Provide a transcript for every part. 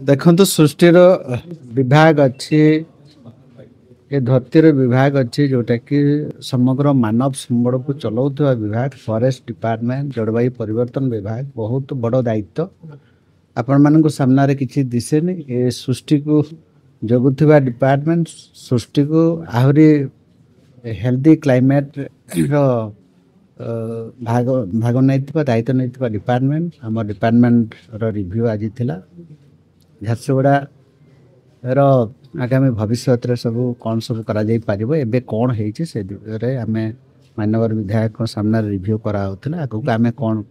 देखो सृष्टिर विभाग अच्छी ये धरतीर विभाग अच्छी जोटा कि समग्र मानव संबल को चलाउथुवा विभाग फॉरेस्ट डिपार्टमेंट जलवायु परिवर्तन विभाग बहुत बड़ दायित्व आपण मानक सामने किसी दिशेनि ये सृष्टि को जगुवा डिपार्टमेंट सृष्टि को आहरी हेल्दी क्लाइमेट रो भाग भाग नहीं दायित्व नहीं डिपार्टमेंट आम डिपार्टमेंट रो रिव्यू आज थिला झारसुगुड़ा रो आगामी भविष्य सब कौन सब करा जाई पारिबो एबे कौन हेछि से दिगरे आमे मानवर विधायक सामने रिव्यू कराउतला आगु आमे कौन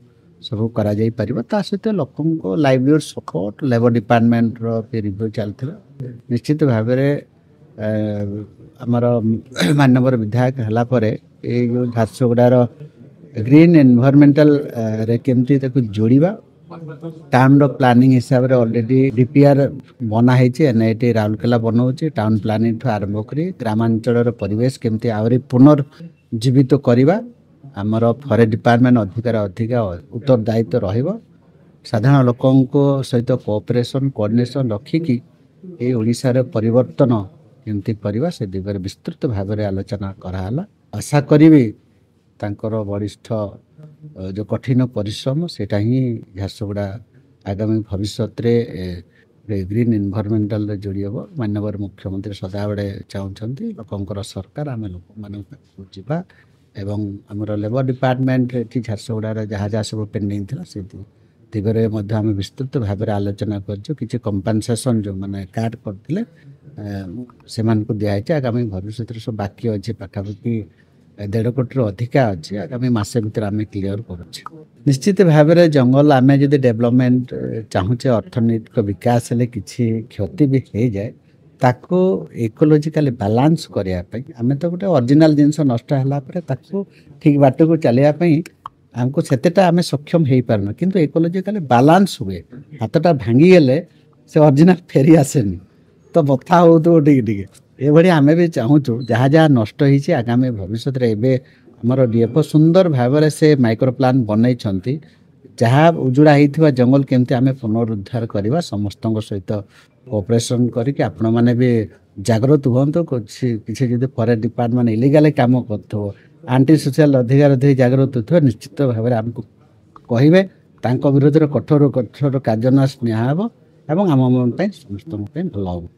सब करा जाई पारिबो ता सहित लोकन को लाइवलीहुड सपोर्ट लेबर डिपार्टमेंट रो पे रिव्यू चलथिला निश्चित भाबरे हमर मानवर विधायक हला परे ए जो झारसुगुड़ा रो ग्रीन एनवायरमेंटल रे केमती ताको जोड़ीबा टाउन रो प्लानिंग हिसाब रे ऑलरेडी डीपीआर बना है एनआईटी राउरकेला बनाऊे टाउन प्लानिंग ठू आरंभ करी ग्रामांचल परिवेश केमती आहरी पुनर्जीवित करवा आमर फॉरेस्ट डिपार्टमेंट अधिका उत्तरदायित्व रहिबो साधारण लोकों सहित कोऑपरेशन कोऑर्डिनेशन रखिकी ए ओडिसा रे परिवर्तन केमती करवा से दिगरे विस्तृत भाव में आलोचना कराला आशा करी तांकर वरिष्ठ जो कठिन परिश्रम सेटा ही झारसुगुड़ा आगामी भविष्य ग्रीन एनवायरमेंटल जोड़ी हम मानवर मुख्यमंत्री सदाबड़े चाहते लोकंर सरकार आम लोक मानक जावा एवं आमर लेबर डिपार्टमेंट ये झारसुगुड़ा जहाँ जहाँ सब पेंडिंग थी से दिगरे आम विस्तृत भाव में आलोचना कर कंपनसेसन जो मैंने काट करते से दिखाई आगामी भविष्य सब बाकी अच्छे पाखापाखि 1.5 कोटी अधिका अच्छे आगामी मसे भर आम क्लीयर करुचे निश्चित भाव में जंगल आम जो डेवलपमेंट चाहूचे अर्थनैतिक विकास हेले किसी क्षति भी हो जाए ताको इकोलॉजिकल बैलेंस करने आम तो गोटे ओरिजिनल जिनस नष्ट है ठीक बाट को चलने आमको सेतेटा आम सक्षम हो पारना किंतु इकोलॉजिकल बैलेंस हुए हाथटा भांगीगले से ओरिजिनल फेरी आसेनी तो बथा हो तो टिके ये आम भी चाहूँ जहाँ जहाँ नष्ट होती आगामी भविष्य में आमर डीएफओ सुंदर भाव में से माइक्रो प्लान बनई जहाँ उजुड़ा होता जंगल केमती आम पुनरुद्धार करवा समस्त सहित कोऑपरेशन करके आपण मैंने भी जागृत हूँ किसी जो फॉरेस्ट डिपार्टमेंट इलीगल काम कर आंटी सोशल अधिकार जागृत हो निश्चित भाव में आमको कहे विरोध कठोर कठोर कार्यान्वयन निहब एवं आम समस्त भल हम।